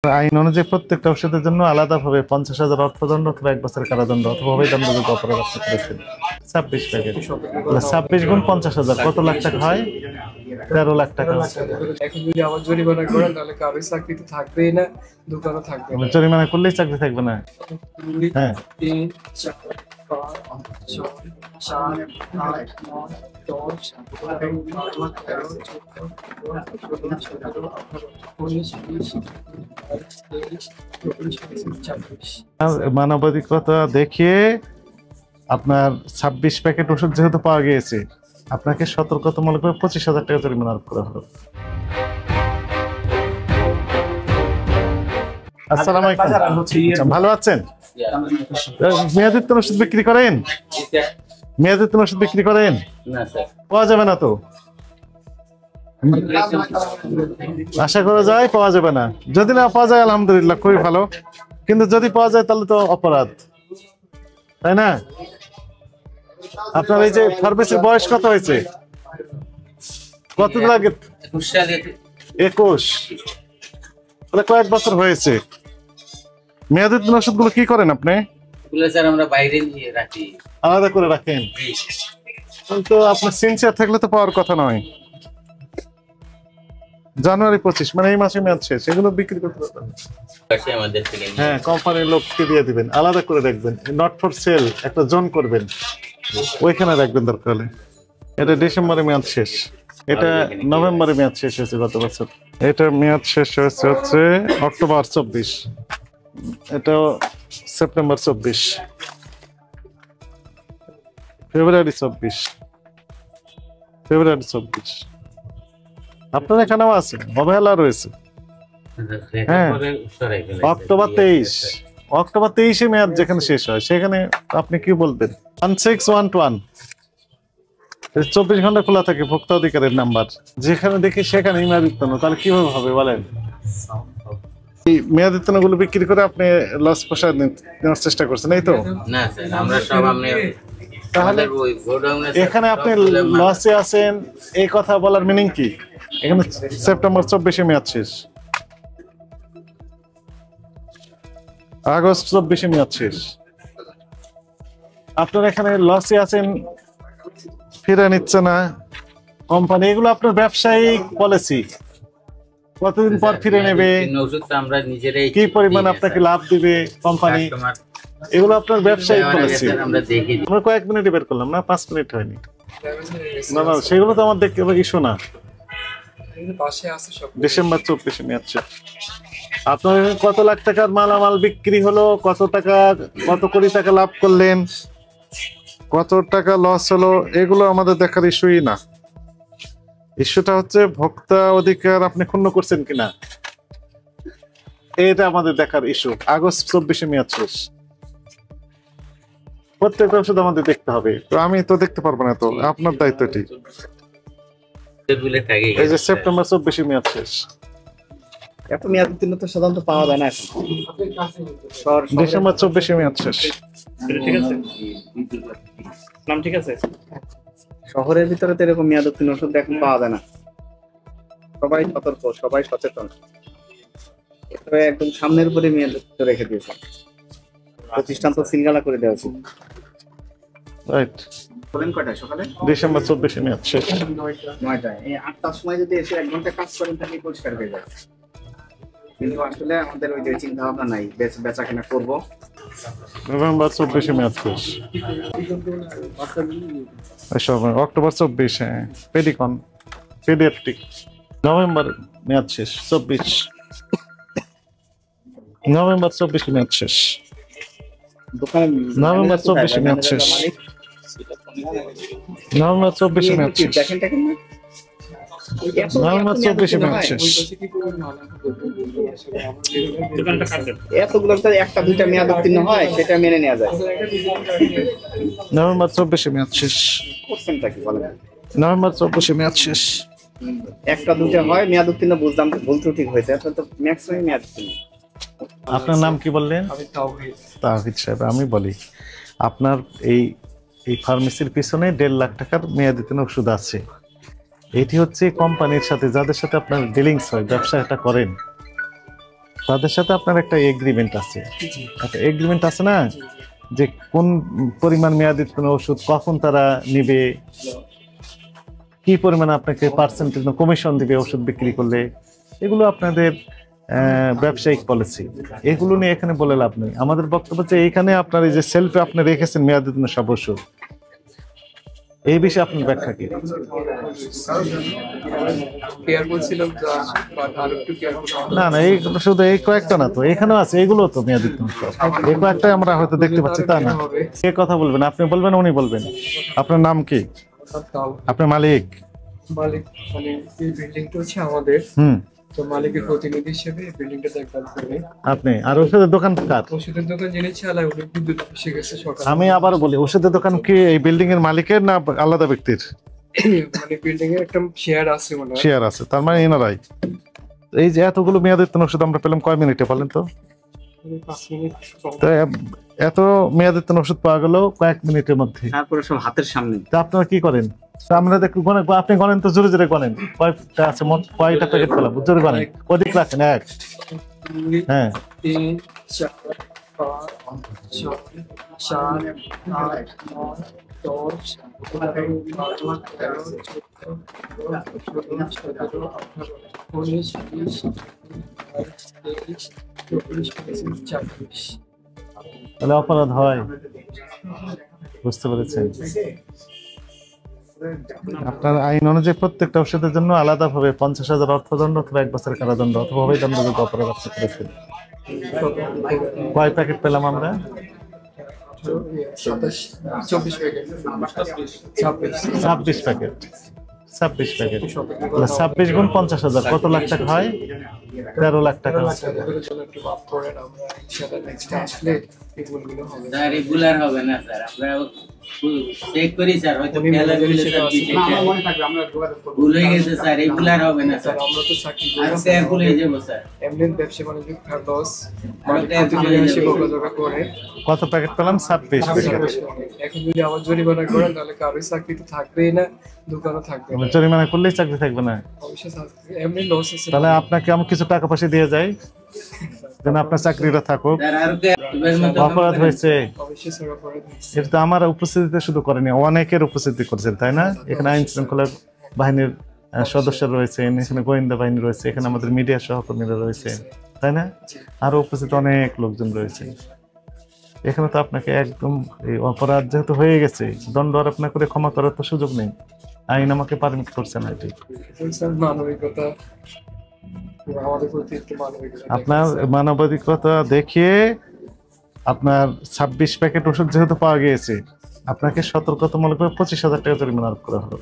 আইন অনুযায়ী প্রত্যেকটা ওষুধের জন্য আলাদাভাবে 50,000 অর্থদণ্ড অথবা 1 বছরের কারাদণ্ড অথবা অবৈধযোগ্য অপরাধ আপনি করেছেন। 26 প্যাকেট 26 গুণ 50,000 কত লাখ টাকা হয়? 13 লাখ টাকা। এখন যদি আবার জরিমানা করেন তাহলে কারোর চাকরি তো থাকবেই না, দোকানও থাকবে না। জরিমানা করলেই চাকরি থাকবে না। হ্যাঁ 3 4 5 6 7 8 9 10 11 12 13 14 15 16 মানবাধিকতা দেখিয়ে আপনার 26 প্যাকেট ওষুধ যেহেতু পাওয়া গিয়েছে, আপনাকে সতর্কতামূলক 25,000 টাকা জরিমানা আরোপ করা হলো। আসসালামু আলাইকুম, ভালো আছেন? মেয়াদোত্তীর্ণ ওষুধ বিক্রি করেন? মেয়াদোত্তীর্ণ ওষুধ বিক্রি করেন? না স্যার, পাওয়া যাবে না তো, আশা করা যায় পাওয়া যাবে না। যদি না পাওয়া যায় আলহামদুলিল্লাহ, খুবই ভালো, কিন্তু যদি পাওয়া যায় তাহলে তো অপরাধ, তাই না? আপনার এই যে ফার্মেসির বয়স কত হয়েছে? কতদিন আগে? 21, তাহলে কয়েক বছর হয়েছে। মেয়াদোত্তীর্ণ ওষুধগুলো কি করেন আপনি? স্যার আমরা বাইরে নিয়ে রাখি, আলাদা করে রাখেন, কিন্তু আপনার সিনসিয়ার থাকলে তো পাওয়ার কথা নয়। জানুয়ারি 25 মানে এই মাসে মেয়াদ শেষ, এগুলো বিক্রি করতে পারবেন। আমাদের থেকে হ্যাঁ, কোম্পানির লোককে দিয়ে দিবেন, আলাদা করে রাখবেন, নট ফর সেল একটা জোন করবেন, ওইখানে রাখবেন দরকার হলে। এটা ডিসেম্বরে মেয়াদ শেষ, এটা নভেম্বরে মেয়াদ শেষ হয়েছে গত বছর। এটা মেয়াদ শেষ হয়েছে হচ্ছে অক্টোবর 24, এটা সেপ্টেম্বর 24, ফেব্রুয়ারি 24, ফেব্রুয়ারি 24। আপনার এখানেও আছে, অবহেলা রয়েছে। হ্যাঁ, অক্টোবর 23, অক্টোবর 23-এ মেয়াদ যেখানে শেষ হয় সেখানে আপনি কি বলবেন? 1611 24 ঘন্টা খোলা থাকে, ভোক্তা অধিকারের নাম্বার, যেখানে দেখি সেখানে মেয়াদোত্তীর্ণ। তাহলে কিভাবে হবে বলেন? এই মেয়াদোত্তীর্ণ গুলো বিক্রি করে আপনি লস পোষায় নেওয়ার চেষ্টা করছেন, এই তো? না স্যার, আমরা সব আপনি তাহলে এখানে আপনি লসে আছেন এই কথা বলার মিনিং কি? এখানে সেপ্টেম্বর 24-এ মেয়াদ শেষ, আগস্ট 24-এ মেয়াদ শেষ, আপনার এখানে লসে আছেন, ফিরে নিচ্ছে না কোম্পানি। এগুলো আপনার ব্যবসায়িক পলিসি, কতদিন পর ফিরে নেবে, আমরা নিজেরাই কি পরিমাণ আপনাকে লাভ দিবে কোম্পানি, এগুলো আপনার ব্যবসায়িক পলিসি। আমরা দেখি, আমরা কয়েক মিনিটে বের করলাম না, 5 মিনিট হয়নি। না না, সেগুলো তো আমার দেখতে ইস্যু না। ডিসেম্বর 24-এ মেয়াদ শেষ। আপনার কত লাখ টাকার মালামাল বিক্রি হলো, কত টাকা, কত কোটি টাকা লাভ করলেন, কত টাকা লস হলো, এগুলো আমাদের দেখার ইস্যুই না। ইস্যুটা হচ্ছে ভোক্তা অধিকার আপনি ক্ষুণ্ণ করছেন কিনা, এটা আমাদের দেখার ইস্যু। আগস্ট 24-এ মেয়াদ শেষ, প্রত্যেকটা ওষুধ আমাদের দেখতে হবে। তো আমি তো দেখতে পারবো না, তো আপনার দায়িত্ব এটি। এই যে সেপ্টেম্বর 24-এ মেয়াদ শেষ, এত মেয়াদোত্তীর্ণ তো সাধারণত পাওয়া যায় না এখন। ডিসেম্বর 24-এ মেয়াদ শেষ। ঠিক আছে, নাম ঠিক আছে। শহরের ভিতরে তো এরকম মেয়াদোত্তীর্ণ ওষুধ এখন পাওয়া যায় না। সবাই সতর্ক, সবাই সচেতন, একদম সামনের উপরে মেয়াদোত্তীর্ণ রেখে দিয়েছে। প্রতিষ্ঠান তো সিঙ্গালা করে দেওয়া উচিত। রাইট, বলেন কয়টায়? সকালে ডিসেম্বর 24-এ মেয়াদ শেষ, 9টায়। এই 8টার সময় যদি এসে 1 ঘন্টা কাজ করেন তাহলে পরিষ্কার হয়ে যায়। কিন্তু আসলে আমাদের ওই যে চিন্তা ভাবনা নাই, বেচা কেনা করবো। নভেম্বর 24-এ মেয়াদ শেষ, অক্টোবর 24, হ্যাঁ পেডিকন পেডিয়াট্রিক, নভেম্বর মেয়াদ শেষ 24, নভেম্বর 24-এ মেয়াদ শেষ, নভেম্বর 24-এ মেয়াদ শেষ, নভেম্বর 24-এ মেয়াদ শেষ, নভেম্বর 24-এ মেয়াদ শেষ। এতগুলো একটা দুইটা মেয়াদোত্তীর্ণ হয়, সেটা মেনে নেওয়া যায়। নভেম্বর 24-এ মেয়াদ শেষ, কোশ্চেনটা কি বলেন? নভেম্বর 24-এ মেয়াদ শেষ। একটা দুইটা হয় মেয়াদোত্তীর্ণ, বুঝলাম, ভুল ত্রুটি হয়েছে, এখন তো ম্যাক্সিমাম মেয়াদোত্তীর্ণ। আপনার নাম কি বললেন? তাওহিদ সাহেব। আমি বলি, আপনার এই ফার্মেসির পিছনে 1.5 লাখ টাকার মেয়াদোত্তীর্ণ ওষুধ আছে। এটি হচ্ছে কোম্পানির সাথে, যাদের সাথে আপনার ডিলিংস হয়, ব্যবসাটা করেন, তাদের সাথে আপনার একটা এগ্রিমেন্ট আছে, একটা এগ্রিমেন্ট আছে না, যে কোন পরিমাণ মেয়াদোত্তীর্ণ ওষুধ কখন তারা নিবে, কি পরিমাণ আপনাকে পার্সেন্টেজ কমিশন দিবে ওষুধ বিক্রি করলে, এগুলো আপনাদের ব্যবসায়িক পলিসি, এগুলো নিয়ে এখানে বলে লাভ নেই। আমাদের বক্তব্য হচ্ছে এইখানে আপনার এই যে সেলফে আপনি রেখেছেন মেয়াদোত্তীর্ণ সব ওষুধ, এই বিষয়ে আপনার ব্যাখ্যা কি? কেয়ারফুল ছিলাম বাট আর একটু কেয়ারফুল না না, এই শুধু এই কয়েকটা না তো, এখানেও আছে, এগুলো তো মেয়াদোত্তীর্ণ সব, এই কয়েকটাই আমরা হয়তো দেখতে পাচ্ছি, তা না। কে কথা বলবেন, আপনি বলবেন উনি বলবেন? আপনার নাম কি? আপনার মালিক? মালিক মানে এই বিল্ডিংটা হচ্ছে আমাদের, তো মালিকের প্রতিনিধি হিসেবে এই বিল্ডিংটা দেখভাল করে। আপনি আর ওষুধের দোকান কার? ওষুধের দোকান যিনি চালায় উনি বিদ্যুৎ অফিসে গেছে সকালে। আমি আবার বলি, ওষুধের দোকান কি এই বিল্ডিং এর মালিকের না আলাদা ব্যক্তির? মানে বিল্ডিং এর একটা শেয়ার আছে ওনার। শেয়ার আছে, তার মানে এনারাই। এই যে এতগুলো মেয়াদোত্তীর্ণ ওষুধ আমরা পেলাম কয় মিনিটে বলেন তো? 5 মিনিট তো এত মেয়াদোত্তীর্ণ ওষুধ পাওয়া গেল কয়েক মিনিটের মধ্যে, তারপরে সব হাতের সামনে। তা আপনারা কি করেন? তা আমরা দেখুন, আপনি গণেন তো, জোরে জোরে গণেন, কয়টা আছে মোট, কয়টা প্যাকেট পেলাম, জোরে গণেন, অধিক রাখেন। 1 হ্যাঁ 3 4 5 6 7 8 9 10 11 12 13 14 15 16 17 18 19 20 24। তাহলে অপরাধ হয়, বুঝতে পেরেছেন? আপনার আইন অনুযায়ী প্রত্যেকটা ওষুধের জন্য আলাদাভাবে 50,000 অর্থদণ্ড অথবা 1 বছরের কারাদণ্ড অথবা অবৈধযোগ্য অপরাধ আপনি করেছেন। কয় প্যাকেট পেলাম আমরা? 24 প্যাকেট 26 প্যাকেট। 26 প্যাকেট, 26 গুণ 50,000 কত লাখ টাকা হয়? 13 লাখ টাকা। স্যার রেগুলার হবে না স্যার, আমরা চেক করি স্যার, হয়তো খেলা দিলে স্যার ভুল হয়ে গেছে স্যার, রেগুলার হবে না স্যার, আমরা তো চাকরি আর ভুল হয়ে যাবো স্যার। এমনি ব্যবসা বাণিজ্য লস আমরা careful হয়ে যাবো। বকাঝকা করে। কত প্যাকেট পেলাম? 26 প্যাকেট। এখন যদি আবার জরিমানা করেন তাহলে কারোই চাকরি তো থাকবেই না, দোকানও থাকবে না। জরিমানা করলেই চাকরি থাকবে না? অবশ্যই থাকবে। এমনি লস আছে। তাহলে আপনাকে আমি কিছু টাকা পয়সা দিয়ে যাই যেন আপনার চাকরিটা থাকুক। স্যার আর এবার মতো অপরাধ হয়েছে, অবশ্যই স্যার অপরাধ হয়েছে। এটা তো আমার উপস্থিতিতে শুধু করেনি, অনেকের উপস্থিতি করেছেন, তাই না? এখানে আইন শৃঙ্খলা বাহিনীর সদস্য রয়েছেন, এখানে গোয়েন্দা বাহিনী রয়েছে, এখানে আমাদের মিডিয়া সহকর্মীরা রয়েছে, তাই না? আরো উপস্থিত অনেক লোকজন রয়েছে। এখানে তো আপনাকে একদম এই অপরাধ যেহেতু হয়ে গেছে, দণ্ড আরোপ না করে ক্ষমা করার তো সুযোগ নেই, আইন আমাকে পারমিট করছে না। এটি স্যার মানবিকতা, আমাদের প্রতি একটু মানবিকতা। আপনার মানবাধিকতা দেখিয়ে আপনার 26 প্যাকেট ওষুধ যেহেতু পাওয়া গিয়েছে, আপনাকে সতর্কতামূলক 25,000 টাকা জরিমানা আরোপ করা হলো।